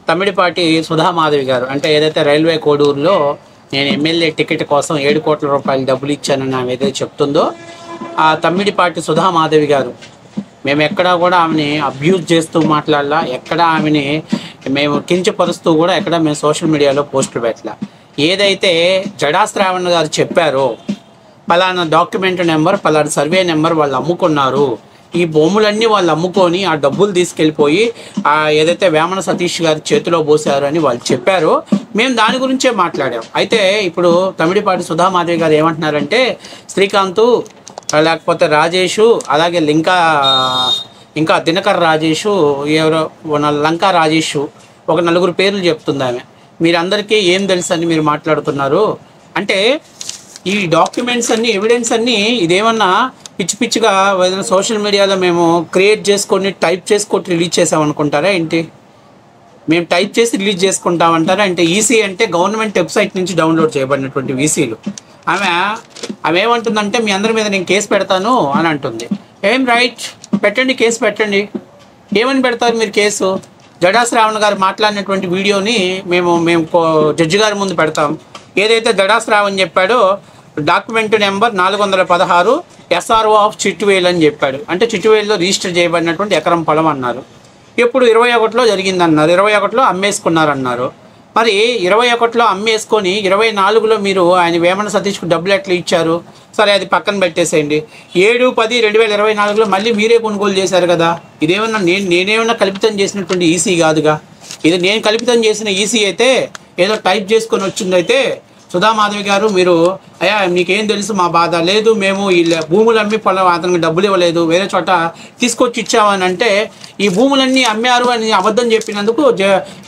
తమ్మిడిపాటి సుధామాధవి గారు అంటే ఏదైతే రైల్వే కోడూరులో నేను ఎమ్మెల్యే టికెట్ కోసం 7 కోట్ల రూపాయలు డబ్బులు ఇచ్చానని ఆమె ఏదైతే చెప్తుందో ఆ తమ్మిడిపాటి సుధామాధవి గారు మేము ఎక్కడా కూడా ఆమెని అబ్యూజ్ చేస్తూ మాట్లాడలా, ఎక్కడ ఆమెని మేము కించపరుస్తూ కూడా ఎక్కడ మేము సోషల్ మీడియాలో పోస్టులు పెట్టలా. ఏదైతే జడా శ్రావణ్ గారు చెప్పారో పలానా డాక్యుమెంట్ నెంబర్ పలానా సర్వే నెంబర్ వాళ్ళు అమ్ముకున్నారు, ఈ భూములన్నీ వాళ్ళు అమ్ముకొని ఆ డబ్బులు తీసుకెళ్ళిపోయి ఏదైతే వేమన సతీష్ గారి చేతిలో పోసారు అని వాళ్ళు చెప్పారో మేము దాని గురించే మాట్లాడాం. అయితే ఇప్పుడు తమ్మిడిపాటి సుధామాధవి గారు ఏమంటున్నారంటే శ్రీకాంత్ లేకపోతే రాజేషు అలాగే ఇంకా దినకర్ రాజేషు ఎవరో లంకా రాజేషు ఒక 4 పేర్లు చెప్తుంది ఆమె. మీరందరికీ ఏం తెలుసు అని మీరు మాట్లాడుతున్నారు అంటే ఈ డాక్యుమెంట్స్ అన్నీ ఎవిడెన్స్ అన్నీ ఇదేమన్నా పిచ్చి పిచ్చిగా ఏదైనా సోషల్ మీడియాలో మేము క్రియేట్ చేసుకొని టైప్ చేసుకొని రిలీజ్ చేసామనుకుంటారా ఏంటి? మేము టైప్ చేసి రిలీజ్ చేసుకుంటామంటారా అంటే? ఈసీ అంటే గవర్నమెంట్ వెబ్సైట్ నుంచి డౌన్లోడ్ చేయబడినటువంటి వీసీలు. ఆమె ఏమంటుందంటే మీ అందరి మీద నేను కేసు పెడతాను అని అంటుంది. ఏం రైట్, పెట్టండి, కేసు పెట్టండి. ఏమని పెడతారు మీరు కేసు? జడా శ్రావణ్ గారు మాట్లాడినటువంటి వీడియోని మేము జడ్జి గారి ముందు పెడతాం. ఏదైతే జడా శ్రావణ్ చెప్పాడో డాక్యుమెంట్ నెంబర్ 416 SRO ఆఫ్ చిట్టువేల్ అని చెప్పాడు. అంటే చిట్టువేల్లో రిజిస్టర్ చేయబడినటువంటి ఎకరం పొలం అన్నారు. ఇప్పుడు 21లో జరిగిందన్నారు, 21లో అమ్మేసుకున్నారన్నారు. మరి 21లో అమ్మేసుకొని 24లో మీరు ఆయన వేమన సతీష్కు డబ్బులు ఎట్లా ఇచ్చారు? సరే అది పక్కన పెట్టేసేయండి. 7/10/2024లో మళ్ళీ మీరే కొనుగోలు చేశారు కదా. ఇదేమన్నా నేనేమన్నా కల్పితం చేసినటువంటి ఈసీ కాదుగా. ఇది నేను కల్పితం చేసిన ఈసీ అయితే ఏదో టైప్ చేసుకొని వచ్చిందైతే సుధామాధవి గారు మీరు అయ్యా మీకేం తెలుసు మా బాధ లేదు, మేము ఈ భూములు అమ్మి అతనికి డబ్బులు ఇవ్వలేదు, వేరే చోట తీసుకొచ్చి ఇచ్చామని అంటే ఈ భూములన్నీ అమ్మారు అని అబద్ధం చెప్పినందుకు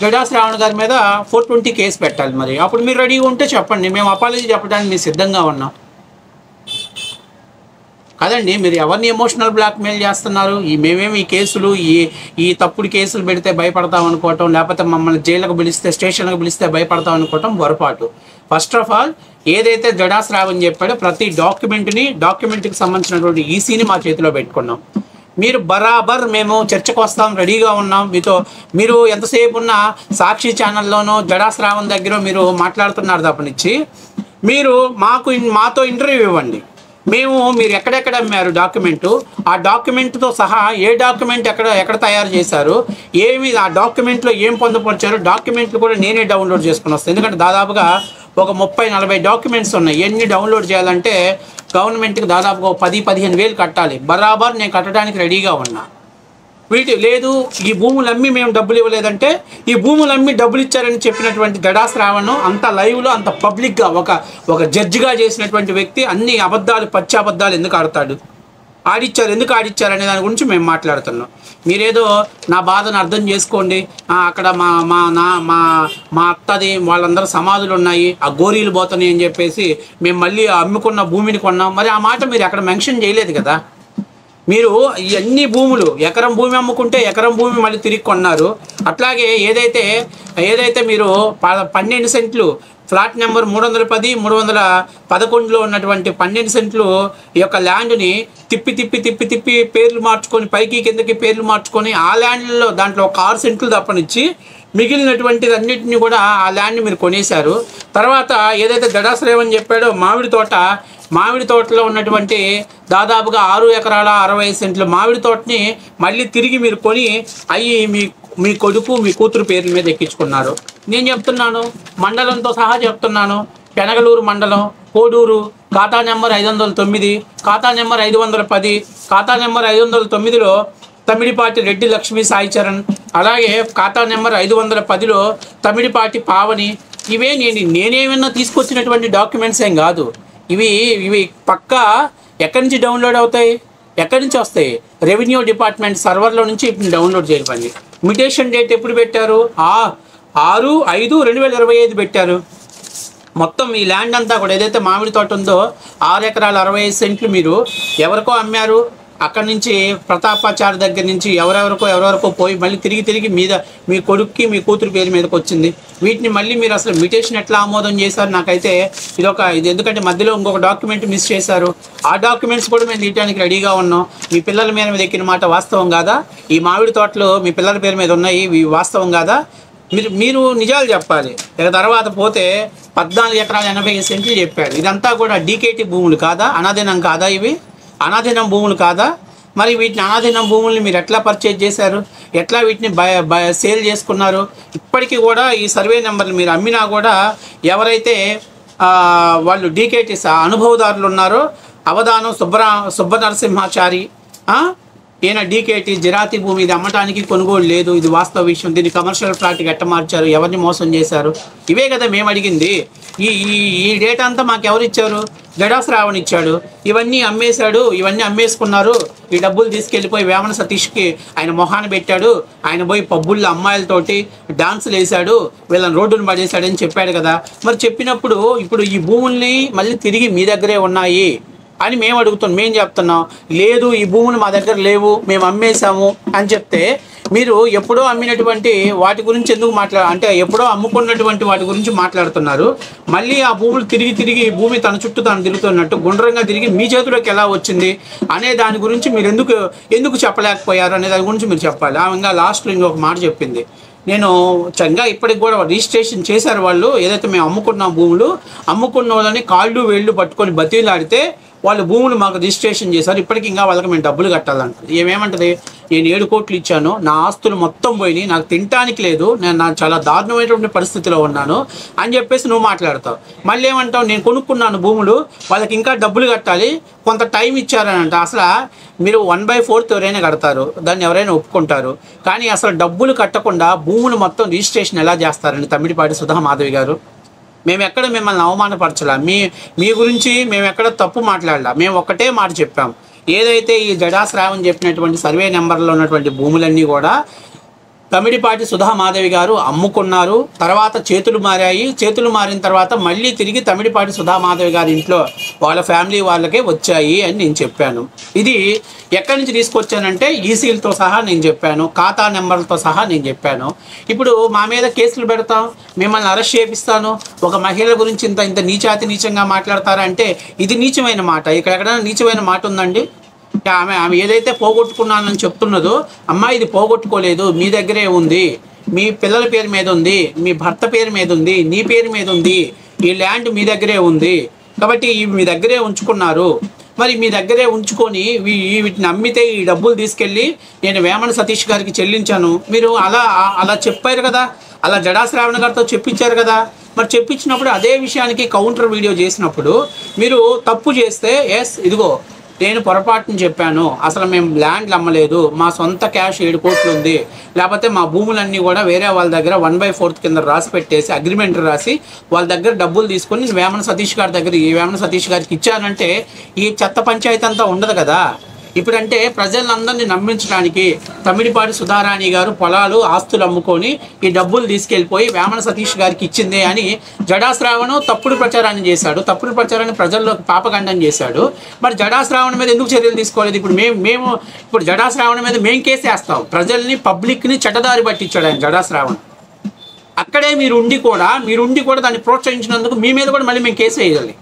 జడా శ్రావణ్ గారి మీద 420 కేసు పెట్టాలి. మరి అప్పుడు మీరు రెడీగా ఉంటే చెప్పండి, మేము అపాలజీ చెప్పడానికి మేము సిద్ధంగా ఉన్నాం కదండి. మీరు ఎవరిని ఎమోషనల్ బ్లాక్మెయిల్ చేస్తున్నారు? మేమేమి ఈ కేసులు ఈ తప్పుడు కేసులు పెడితే భయపడతాం అనుకోవటం, లేకపోతే మమ్మల్ని జైలుకు పిలిస్తే స్టేషన్లకు పిలిస్తే భయపడతాం అనుకోవటం పొరపాటు. ఫస్ట్ ఆఫ్ ఆల్ ఏదైతే జడా శ్రావణ్ చెప్పాడో ప్రతి డాక్యుమెంట్కి సంబంధించినటువంటి ఈసీని మా చేతిలో పెట్టుకున్నాం. మీరు బరాబర్ మేము చర్చకు వస్తాం, రెడీగా ఉన్నాం మీతో. మీరు ఎంతసేపు ఉన్న సాక్షి ఛానల్లోనో జడా శ్రావణ్ దగ్గర మీరు మాట్లాడుతున్నారు తప్పనిచ్చి మీరు మాతో ఇంటర్వ్యూ ఇవ్వండి. మీరు ఎక్కడెక్కడ అమ్మారు డాక్యుమెంటు, ఆ డాక్యుమెంట్తో సహా ఏ డాక్యుమెంట్ ఎక్కడ తయారు చేశారు, ఆ డాక్యుమెంట్లో ఏం పొందుపరిచారు, డాక్యుమెంట్లు కూడా నేనే డౌన్లోడ్ చేసుకుని వస్తాను. ఎందుకంటే దాదాపుగా ఒక 30-40 డాక్యుమెంట్స్ ఉన్నాయి. ఎన్ని డౌన్లోడ్ చేయాలంటే గవర్నమెంట్కి దాదాపుగా 10-15 వేలు కట్టాలి. బరాబర్ నేను కట్టడానికి రెడీగా ఉన్నా. లేదు ఈ భూములు అమ్మి మేము డబ్బులు ఇవ్వలేదంటే ఈ భూములు అమ్మి డబ్బులు ఇచ్చారని చెప్పినటువంటి జడా శ్రావణ్ అంత లైవ్లో అంత పబ్లిక్గా ఒక జడ్జిగా చేసినటువంటి వ్యక్తి అన్ని పచ్చి అబద్ధాలు ఎందుకు ఆడతాడు? ఎందుకు ఆడిచ్చారు అనే దాని గురించి మేము మాట్లాడుతున్నాం. మీరేదో నా బాధను అర్థం చేసుకోండి, అక్కడ మా అత్తది వాళ్ళందరూ సమాధులు ఉన్నాయి, ఆ గోరీలు పోతున్నాయి అని చెప్పేసి మేము మళ్ళీ అమ్ముకున్న భూమిని కొన్నాం. మరి ఆ మాట మీరు అక్కడ మెన్షన్ చేయలేదు కదా. మీరు ఇవన్నీ భూములు ఎకరం భూమి అమ్ముకుంటే ఎకరం భూమి మళ్ళీ తిరిగి కొన్నారు. అట్లాగే ఏదైతే మీరు 12 సెంట్లు ఫ్లాట్ నెంబర్ 310, 311లో ఉన్నటువంటి 12 సెంట్లు ఈ యొక్క ల్యాండ్ని తిప్పి పేర్లు మార్చుకొని పైకి కిందకి పేర్లు మార్చుకొని ఆ ల్యాండ్లో దాంట్లో ఒక 6 సెంట్లు తప్పనిచ్చి మిగిలినటువంటిది అన్నింటినీ కూడా ఆ ల్యాండ్ని మీరు కొనేశారు. తర్వాత ఏదైతే జడా శ్రావణ్ చెప్పాడో మామిడి తోటలో ఉన్నటువంటి దాదాపుగా 6 ఎకరాల 60 సెంట్ల మామిడి తోటని మళ్ళీ తిరిగి మీరు కొని మీ కొడుకు మీ కూతురు పేర్ల మీద ఎక్కించుకున్నారు. నేను చెప్తున్నాను, మండలంతో సహా చెప్తున్నాను. పెనగలూరు మండలం, కోడూరు, ఖాతా నెంబర్ 509, ఖాతా నెంబర్ 510, ఖాతా నెంబర్ 509లో తమ్మిడిపాటి రెడ్డి లక్ష్మీ సాయి చరణ్, అలాగే ఖాతా నెంబర్ 510లో తమ్మిడిపాటి పావని. ఇవే నేనేమన్నా తీసుకొచ్చినటువంటి డాక్యుమెంట్స్ ఏం కాదు. ఇవి పక్కా ఎక్కడి నుంచి డౌన్లోడ్ అవుతాయి, ఎక్కడి నుంచి వస్తాయి? రెవెన్యూ డిపార్ట్మెంట్ సర్వర్లో నుంచి డౌన్లోడ్ చేయబడింది. మ్యుటేషన్ డేట్ ఎప్పుడు పెట్టారు? 6/5/2025 పెట్టారు. మొత్తం ఈ ల్యాండ్ అంతా కూడా ఏదైతే మామిడి తోట ఉందో 6 ఎకరాల 65 సెంట్లు మీరు ఎవరికో అమ్మారు. అక్కడి నుంచి ప్రతాపాచారి దగ్గర నుంచి ఎవరెవరికో పోయి మళ్ళీ తిరిగి మీ కొడుక్కి మీ కూతురు పేరు మీదకి వచ్చింది. వీటిని మళ్ళీ మీరు అసలు మ్యుటేషన్ ఎట్లా ఆమోదం చేశారు? నాకైతే ఇది ఎందుకంటే మధ్యలో ఇంకొక డాక్యుమెంట్ మిస్ చేశారు. ఆ డాక్యుమెంట్స్ కూడా మేము తీయడానికి రెడీగా ఉన్నాం. మీ పిల్లల మీద ఎక్కిన మాట వాస్తవం కాదా? ఈ మామిడి తోటలు మీ పిల్లల పేరు మీద ఉన్నాయి, ఇవి వాస్తవం కాదా? మీరు నిజాలు చెప్పాలి. ఇక తర్వాత పోతే 14 ఎకరాల 85 సెంట్లు చెప్పాడు. ఇదంతా కూడా డీకేటీ భూములు కాదా? అనాధీనం కాదా? ఇవి అనాధీనం భూములు కాదా? మరి వీటిని అనాధీనం భూముల్ని మీరు ఎట్లా పర్చేజ్ చేశారు? ఎట్లా వీటిని సేల్ చేసుకున్నారు? ఇప్పటికీ కూడా ఈ సర్వే నెంబర్లు మీరు అమ్మినా కూడా ఎవరైతే వాళ్ళు డీకేటీ అనుభవదారులు ఉన్నారో, అవధానం సుబ్బనరసింహాచారి, ఈయన డీకేటీ జిరాతి భూమి, ఇది అమ్మటానికి కొనుగోలు లేదు, ఇది వాస్తవ విషయం, దీన్ని కమర్షియల్ ఫ్లాట్కి ఎట్ట మార్చారు, ఎవరిని మోసం చేశారు, ఇవే కదా మేము అడిగింది. ఈ డేటా అంతా మాకు ఎవరు ఇచ్చారు? జడా శ్రావణ్ ఇచ్చాడు. ఇవన్నీ అమ్మేశాడు, ఇవన్నీ అమ్మేసుకున్నారు, ఈ డబ్బులు తీసుకెళ్ళిపోయి వేమన సతీష్కి ఆయన మొహాన్ని పెట్టాడు, ఆయన పోయి పబ్బుల్లో అమ్మాయిలతోటి డాన్సులు వేశాడు, వీళ్ళని రోడ్డును పడేశాడని చెప్పాడు కదా. మరి చెప్పినప్పుడు ఇప్పుడు ఈ భూముల్ని మళ్ళీ తిరిగి మీ దగ్గరే ఉన్నాయి అని మేము అడుగుతున్నాం. మేము చెప్తున్నాం లేదు, ఈ భూములు మా దగ్గర లేవు, మేము అమ్మేశాము అని చెప్తే మీరు ఎప్పుడో అమ్మినటువంటి వాటి గురించి ఎందుకు అంటే ఎప్పుడో అమ్ముకున్నటువంటి వాటి గురించి మాట్లాడుతున్నారు. మళ్ళీ ఆ భూములు తిరిగి భూమి తన చుట్టూ తాను తిరుగుతున్నట్టు గుండ్రంగా తిరిగి మీ చేతిలోకి ఎలా వచ్చింది అనే దాని గురించి మీరు ఎందుకు చెప్పలేకపోయారు అనే దాని గురించి మీరు చెప్పాలి. ఇంకా లాస్ట్లో ఇంకొక మాట చెప్పింది, నేను చంగా ఇప్పటికి కూడా రిజిస్ట్రేషన్ చేశారు వాళ్ళు, ఏదైతే మేము అమ్ముకున్న భూములు అమ్ముకున్న వాళ్ళని కాళ్ళు వేళ్ళు పట్టుకొని బతీలాడితే వాళ్ళు భూములు మాకు రిజిస్ట్రేషన్ చేశారు, ఇప్పటికి ఇంకా వాళ్ళకి మేము డబ్బులు కట్టాలంటారు. ఏమేమంటది, నేను 7 కోట్లు ఇచ్చాను, నా ఆస్తులు మొత్తం పోయినాయి, నాకు తినటానికి లేదు, నేను చాలా దారుణమైనటువంటి పరిస్థితిలో ఉన్నాను అని చెప్పేసి నువ్వు మాట్లాడతావు. మళ్ళీ ఏమంటావు, నేను కొనుక్కున్నాను భూములు, వాళ్ళకి ఇంకా డబ్బులు కట్టాలి, కొంత టైం ఇచ్చారని అంట. అసలు మీరు 1/4 ఎవరైనా కడతారు, దాన్ని ఎవరైనా ఒప్పుకుంటారు, కానీ అసలు డబ్బులు కట్టకుండా భూములు మొత్తం రిజిస్ట్రేషన్ ఎలా చేస్తారండి తమ్మిడిపాటి సుధామాధవి గారు? మేము ఎక్కడ మిమ్మల్ని అవమానపరచలా, మీ గురించి మేము ఎక్కడ తప్పు మాట్లాడలా. మేము ఒక్కటే మాట చెప్పాం, ఏదైతే ఈ జడా శ్రావణ్ చెప్పినటువంటి సర్వే నెంబర్లో ఉన్నటువంటి భూములన్నీ కూడా తమ్మిడిపాటి సుధామాధవి గారు అమ్ముకున్నారు. తర్వాత చేతులు మారాయి, చేతులు మారిన తర్వాత మళ్ళీ తిరిగి తమ్మిడిపాటి సుధామాధవి గారి ఇంట్లో వాళ్ళ ఫ్యామిలీ వాళ్ళకే వచ్చాయి అని నేను చెప్పాను. ఇది ఎక్కడి నుంచి తీసుకొచ్చానంటే ఈసీలతో సహా నేను చెప్పాను, ఖాతా నెంబర్లతో సహా నేను చెప్పాను. ఇప్పుడు మా మీద కేసులు పెడతాం, మిమ్మల్ని అరెస్ట్ చేపిస్తాను, ఒక మహిళ గురించి ఇంత నీచంగా మాట్లాడతారా అంటే ఇది నీచమైన మాట. ఇక్కడ ఎక్కడైనా నీచమైన మాట ఉందండి? ఆమె ఏదైతే పోగొట్టుకున్నానని చెప్తున్నదో, అమ్మాయి ఇది పోగొట్టుకోలేదు, మీ దగ్గరే ఉంది, మీ పిల్లల పేరు మీద ఉంది, మీ భర్త పేరు మీద ఉంది, నీ పేరు మీద ఉంది, ఈ ల్యాండ్ మీ దగ్గరే ఉంది కాబట్టి మీ దగ్గరే ఉంచుకున్నారు. మరి మీ దగ్గరే ఉంచుకొని వీటిని అమ్మితే ఈ డబ్బులు తీసుకెళ్ళి నేను వేమన సతీష్ గారికి చెల్లించాను, మీరు అలా చెప్పారు కదా, అలా జడా శ్రావణ్ గారితో చెప్పించారు కదా. మరి చెప్పించినప్పుడు అదే విషయానికి కౌంటర్ వీడియో చేసినప్పుడు మీరు తప్పు చేస్తే ఎస్ ఇదిగో నేను పొరపాటుని చెప్పాను, అసలు మేము ల్యాండ్లు అమ్మలేదు, మా సొంత క్యాష్ 7 కోట్లు ఉంది, లేకపోతే మా భూములన్నీ కూడా వేరే వాళ్ళ దగ్గర 1/4 కింద రాసి పెట్టేసి అగ్రిమెంట్ రాసి వాళ్ళ దగ్గర డబ్బులు తీసుకొని వేమన సతీష్ గారి దగ్గర ఈ వేమన సతీష్ గారికి ఇచ్చానంటే ఈ చెత్త పంచాయతీ అంతా ఉండదు కదా. ఇప్పుడంటే ప్రజలందరినీ నమ్మించడానికి తమ్మిడిపాటి సుధారాణి గారు పొలాలు ఆస్తులు అమ్ముకొని ఈ డబ్బులు తీసుకెళ్ళిపోయి వేమన సతీష్ గారికి ఇచ్చిందే అని జడా శ్రావణ్ తప్పుడు ప్రచారాన్ని చేశాడు, తప్పుడు ప్రచారాన్ని ప్రజల్లోకి పాపగండం చేశాడు. మరి జడా శ్రావణ్ మీద ఎందుకు చర్యలు తీసుకోలేదు? ఇప్పుడు మేము ఇప్పుడు జడా శ్రావణ్ మీద మేము కేసు వేస్తాం, ప్రజల్ని పబ్లిక్ని చెడ్డదారి పట్టించాడు ఆయన జడా శ్రావణ్. అక్కడే మీరుండి కూడా దాన్ని ప్రోత్సహించినందుకు మీ మీద కూడా మళ్ళీ మేము కేసు వేయాలి.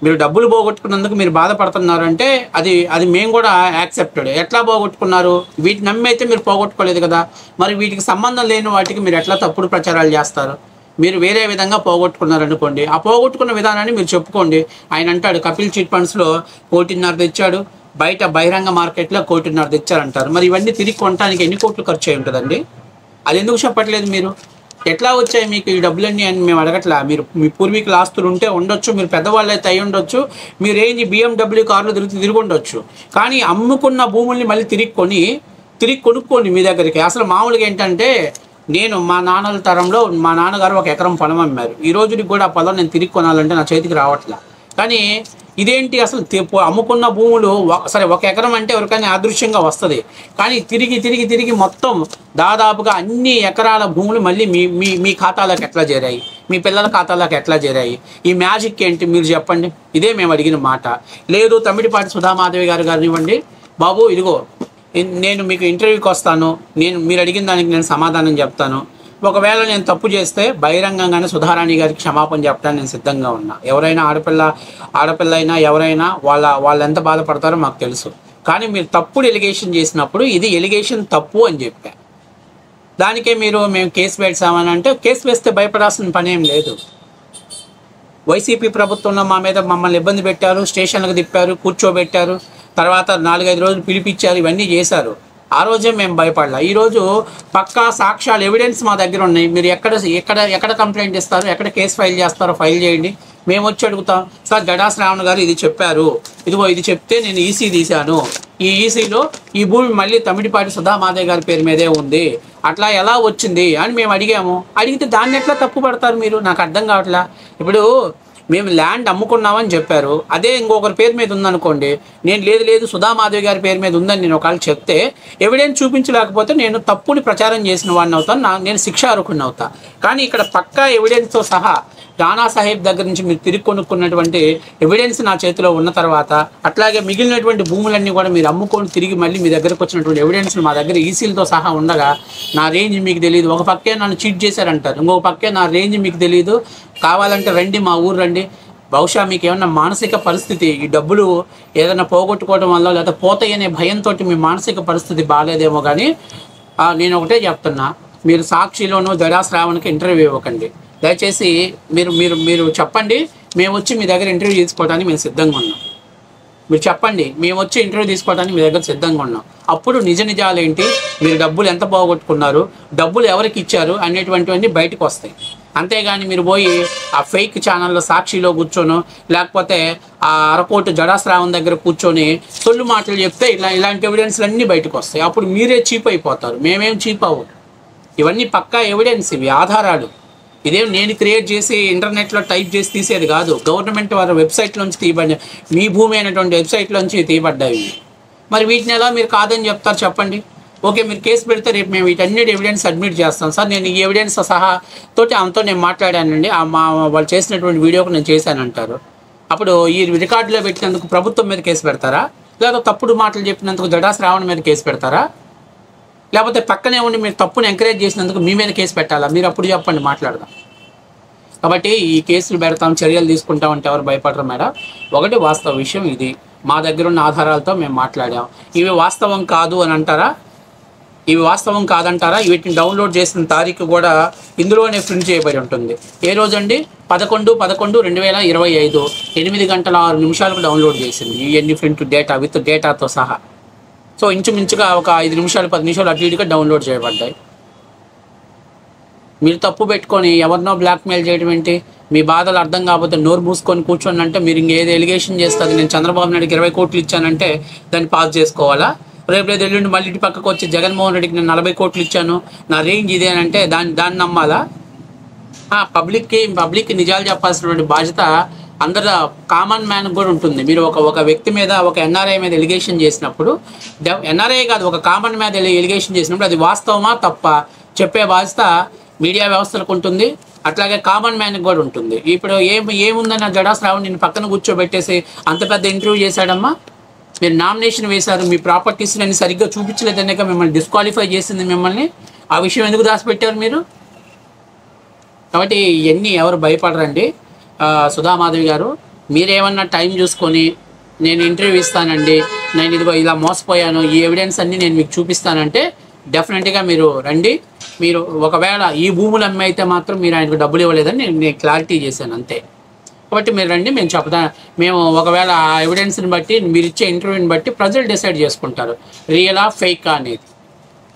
మీరు డబ్బులు పోగొట్టుకున్నందుకు మీరు బాధపడుతున్నారు అంటే అది మేము కూడా యాక్సెప్టెడ్. ఎట్లా పోగొట్టుకున్నారు? వీటిని నమ్మి అయితే మీరు పోగొట్టుకోలేదు కదా. మరి వీటికి సంబంధం లేని వాటికి మీరు ఎట్లా తప్పుడు ప్రచారాలు చేస్తారు? మీరు వేరే విధంగా పోగొట్టుకున్నారు అనుకోండి, ఆ పోగొట్టుకున్న విధానాన్ని మీరు చెప్పుకోండి. ఆయన అంటాడు కపిల్ చిట్ ఫండ్స్లో 1.5 తెచ్చాడు, బయట బహిరంగ మార్కెట్లో 1.5 తెచ్చారంటారు. మరి ఇవన్నీ తిరిగి కొనడానికి ఎన్ని కోట్లు ఖర్చు అయి ఉంటుందండి? అది ఎందుకు చెప్పట్లేదు మీరు? ఎట్లా వచ్చాయి మీకు ఈ డబ్బులన్నీ అని మేము అడగట్లా. మీరు మీ పూర్వీకుల ఆస్తులు ఉంటే ఉండొచ్చు, మీరు పెద్దవాళ్ళు అయితే అయి ఉండొచ్చు, మీరు ఏంటి BMW కార్లు తిరిగి ఉండొచ్చు, కానీ అమ్ముకున్న భూముల్ని మళ్ళీ తిరిగి కొనుక్కోండి మీ దగ్గరికి. అసలు మామూలుగా ఏంటంటే నేను మా నాన్నల తరంలో మా నాన్నగారు 1 ఎకరం పొలం అమ్మారు. ఈ రోజుకి కూడా ఆ పొలం నేను తిరిగి కొనాలంటే నా చేతికి రావట్లా. కానీ ఇదేంటి అసలు అమ్ముకున్న భూములు సరే 1 ఎకరం అంటే ఎవరికైనా అదృశ్యంగా వస్తుంది, కానీ తిరిగి మొత్తం దాదాపుగా అన్ని ఎకరాల భూములు మళ్ళీ మీ ఖాతాలోకి ఎట్లా చేరాయి, మీ పిల్లల ఖాతాలోకి ఎట్లా చేరాయి? ఈ మ్యాజిక్ ఏంటి మీరు చెప్పండి. ఇదే మేము అడిగిన మాట. లేదు తమ్మిడిపాటి సుధామాధవి గారు ఇవ్వండి బాబు, ఇదిగో నేను మీకు ఇంటర్వ్యూకి వస్తాను, మీరు అడిగిన దానికి నేను సమాధానం చెప్తాను, ఒకవేళ నేను తప్పు చేస్తే బహిరంగంగానే సుధారాణి గారికి క్షమాపణ చెప్పడానికి నేను సిద్ధంగా ఉన్నా. ఎవరైనా ఆడపిల్ల అయినా ఎవరైనా వాళ్ళు ఎంత బాధపడతారో మాకు తెలుసు. కానీ మీరు తప్పుడు ఎలిగేషన్ చేసినప్పుడు ఇది ఎలిగేషన్ తప్పు అని చెప్పా. దానికే మేము కేసు వేసామని అంటే కేసు వేస్తే భయపడాల్సిన పని ఏం లేదు. వైసీపీ ప్రభుత్వంలో మా మీద మమ్మల్ని ఇబ్బంది పెట్టారు, స్టేషన్లకు తిప్పారు, కూర్చోబెట్టారు, తర్వాత 4-5 రోజులు పిలిపించారు, ఇవన్నీ చేశారు. ఆ రోజే మేము భయపడలా. ఈరోజు పక్కా సాక్ష్యాలు ఎవిడెన్స్ మా దగ్గర ఉన్నాయి. మీరు ఎక్కడ కంప్లైంట్ ఇస్తారు, ఎక్కడ కేసు ఫైల్ చేస్తారో ఫైల్ చేయండి, మేము వచ్చి అడుగుతాం. సార్ జడా శ్రావణ్ గారు ఇది చెప్పారు, ఇదిగో ఇది చెప్తే నేను ఈసీ తీశాను, ఈ ఈసీలో ఈ భూమి మళ్ళీ తమిడిపాటి సుధామాదే గారి పేరు మీదే ఉంది, అట్లా ఎలా వచ్చింది అని మేము అడిగాము. అడిగితే దాన్ని ఎట్లా తప్పు పడతారు మీరు? నాకు అర్థం కావట్లా. ఇప్పుడు మేము ల్యాండ్ అమ్ముకున్నామని చెప్పారు, అదే ఇంకొకరి పేరు మీద ఉందనుకోండి, నేను లేదు సుధామాధవి గారి పేరు మీద ఉందని నేను ఒకవేళ చెప్తే ఎవిడెన్స్ చూపించలేకపోతే నేను తప్పుని ప్రచారం చేసిన వాడిని అవుతాను, నేను శిక్షార్హుడిని అవుతా. కానీ ఇక్కడ పక్కా ఎవిడెన్స్తో సహా రాణా సాహెబ్ దగ్గర నుంచి మీరు తిరిగి కొనుక్కున్నటువంటి ఎవిడెన్స్ నా చేతిలో ఉన్న తర్వాత, అట్లాగే మిగిలినటువంటి భూములన్నీ కూడా మీరు అమ్ముకొని తిరిగి మళ్ళీ మీ దగ్గరకు వచ్చినటువంటి ఎవిడెన్స్ మా దగ్గర ఈసీలతో సహా ఉండగా నా రేంజ్ మీకు తెలియదు, ఒక పక్కే నన్ను చీట్ చేశారంటారు, ఇంకొక పక్కే నా రేంజ్ మీకు తెలియదు, కావాలంటే రండి మా ఊరు రండి. బహుశా మీకు ఏమన్నా మానసిక పరిస్థితి, ఈ డబ్బులు ఏదైనా పోగొట్టుకోవడం వల్ల లేదా పోతాయనే భయంతో మీ మానసిక పరిస్థితి బాగాలేదేమో. కానీ నేను ఒకటే చెప్తున్నా, మీరు సాక్షిలోనూ జడా శ్రావణ్కి ఇంటర్వ్యూ ఇవ్వకండి దయచేసి. మీరు చెప్పండి, మేము వచ్చి మీ దగ్గర ఇంటర్వ్యూ తీసుకోవడానికి మేము సిద్ధంగా ఉన్నాం. మీరు చెప్పండి, మేము వచ్చి ఇంటర్వ్యూ తీసుకోవడానికి మీ దగ్గర సిద్ధంగా ఉన్నాం. అప్పుడు నిజాలేంటి, మీరు డబ్బులు ఎంత పోగొట్టుకున్నారు, డబ్బులు ఎవరికి ఇచ్చారు అనేటువంటివన్నీ బయటకు వస్తాయి. అంతేగాని మీరు పోయి ఆ ఫేక్ ఛానల్లో సాక్షిలో కూర్చొని లేకపోతే ఆ అరకోటు జడా శ్రావణ్ దగ్గర కూర్చొని సొల్లు మాటలు చెప్తే ఇలాంటి ఎవిడెన్స్లు అన్నీ బయటకు వస్తాయి. అప్పుడు మీరే చీప్ అయిపోతారు, మేమేం చీప్ అవ్వం. ఇవన్నీ పక్కా ఎవిడెన్స్, ఇవి ఆధారాలు. ఇదేం నేను క్రియేట్ చేసి ఇంటర్నెట్లో టైప్ చేసి తీసేది కాదు, గవర్నమెంట్ వారి వెబ్సైట్లోంచి తీయబడి, మీ భూమి అయినటువంటి వెబ్సైట్లోంచి తీయబడ్డాయి. మరి వీటిని ఎలా మీరు కాదని చెప్తారు చెప్పండి? ఓకే, మీరు కేసు పెడితే రేపు మేము వీటన్నిటి ఎవిడెన్స్ అడ్మిట్ చేస్తాం సార్, నేను ఈ ఎవిడెన్స్ సహా తోటి ఆమెతో నేను మాట్లాడానండి, వాళ్ళు చేసినటువంటి వీడియోకి నేను చేశానంటారు. అప్పుడు ఈ రికార్డులో పెట్టినందుకు ప్రభుత్వం మీద కేసు పెడతారా, లేదా తప్పుడు మాటలు చెప్పినందుకు జడా శ్రావణ్ మీద కేసు పెడతారా, లేకపోతే పక్కనే ఉండి మీరు తప్పుని ఎంకరేజ్ చేసినందుకు మీ మీద కేసు పెట్టాలా? మీరు అప్పుడు చెప్పండి, మాట్లాడదాం. కాబట్టి ఈ కేసులు పెడతాం, చర్యలు తీసుకుంటామంటే ఎవరు భయపడరు మేడం. ఒకటి వాస్తవ విషయం ఇది, మా దగ్గర ఉన్న ఆధారాలతో మేము మాట్లాడాం. ఇవి వాస్తవం కాదు అని అంటారా? ఇవి వాస్తవం కాదంటారా? వీటిని డౌన్లోడ్ చేసిన తారీఖు కూడా ఇందులోనే ప్రింట్ చేయబడి ఉంటుంది. ఏ రోజండి? 11/11/2025 8 గంటల 6 నిమిషాలకు డౌన్లోడ్ చేసింది ఇవన్నీ ప్రింట్ డేటా విత్ డేటాతో సహా. సో ఇంచుమించుగా ఒక 5 నిమిషాలు 10 నిమిషాలు అటు ఇటుగా డౌన్లోడ్ చేయబడ్డాయి. మీరు తప్పు పెట్టుకొని ఎవరినో బ్లాక్మెయిల్ చేయడం ఏంటి? మీ బాధలు అర్థం కాకపోతే నోరు మూసుకొని కూర్చొని అంటే మీరు ఇంకేదో ఎలిగేషన్ చేస్తుంది, నేను చంద్రబాబు నాయుడికి 20 కోట్లు ఇచ్చానంటే దాన్ని పాస్ చేసుకోవాలా? రేపు ఎల్లుండి మళ్ళీ ఇటు పక్కకు వచ్చి జగన్మోహన్ రెడ్డికి నేను 40 కోట్లు ఇచ్చాను, నా రేంజ్ ఇదేనంటే దాన్ని నమ్మాలా? పబ్లిక్కి నిజాలు చెప్పాల్సినటువంటి బాధ్యత అందరు కామన్ మ్యాన్ కూడా ఉంటుంది. మీరు ఒక వ్యక్తి మీద, ఒక ఎన్ఆర్ఐ మీద ఎలిగేషన్ చేసినప్పుడు, ఎన్ఆర్ఐ కాదు ఒక కామన్ మీద ఎలిగేషన్ చేసినప్పుడు అది వాస్తవమా తప్ప చెప్పే బాధ్యత మీడియా వ్యవస్థలకు ఉంటుంది, అట్లాగే కామన్ మ్యాన్కి కూడా ఉంటుంది. ఇప్పుడు ఏముందని జడా శ్రావణ్ నేను పక్కన కూర్చోబెట్టేసి అంత పెద్ద ఇంటర్వ్యూ చేశాడమ్మా. మీరు నామినేషన్ వేశారు, మీ ప్రాపర్టీస్ అన్ని సరిగ్గా చూపించలేదనేక మిమ్మల్ని డిస్క్వాలిఫై చేసింది మిమ్మల్ని. ఆ విషయం ఎందుకు దాచిపెట్టారు మీరు? కాబట్టి ఇవన్నీ ఎవరు భయపడరండి. సుధామాధవి గారు, మీరేమన్నా టైం చూసుకొని నేను ఇంటర్వ్యూ ఇస్తానండి, నేను ఇదిగో ఇలా మోసపోయాను, ఈ ఎవిడెన్స్ అన్నీ నేను మీకు చూపిస్తానంటే డెఫినెట్గా మీరు రండి. మీరు ఒకవేళ ఈ భూములు అమ్మి అయితే మాత్రం మీరు ఆయనకు డబ్బులు ఇవ్వలేదని నేను క్లారిటీ చేశాను అంతే. కాబట్టి మీరు రండి, మేము ఒకవేళ ఆ ఎవిడెన్స్ని బట్టి మీరు ఇచ్చే ఇంటర్వ్యూని బట్టి ప్రజలు డిసైడ్ చేసుకుంటారు రియలా ఫేకా అనేది.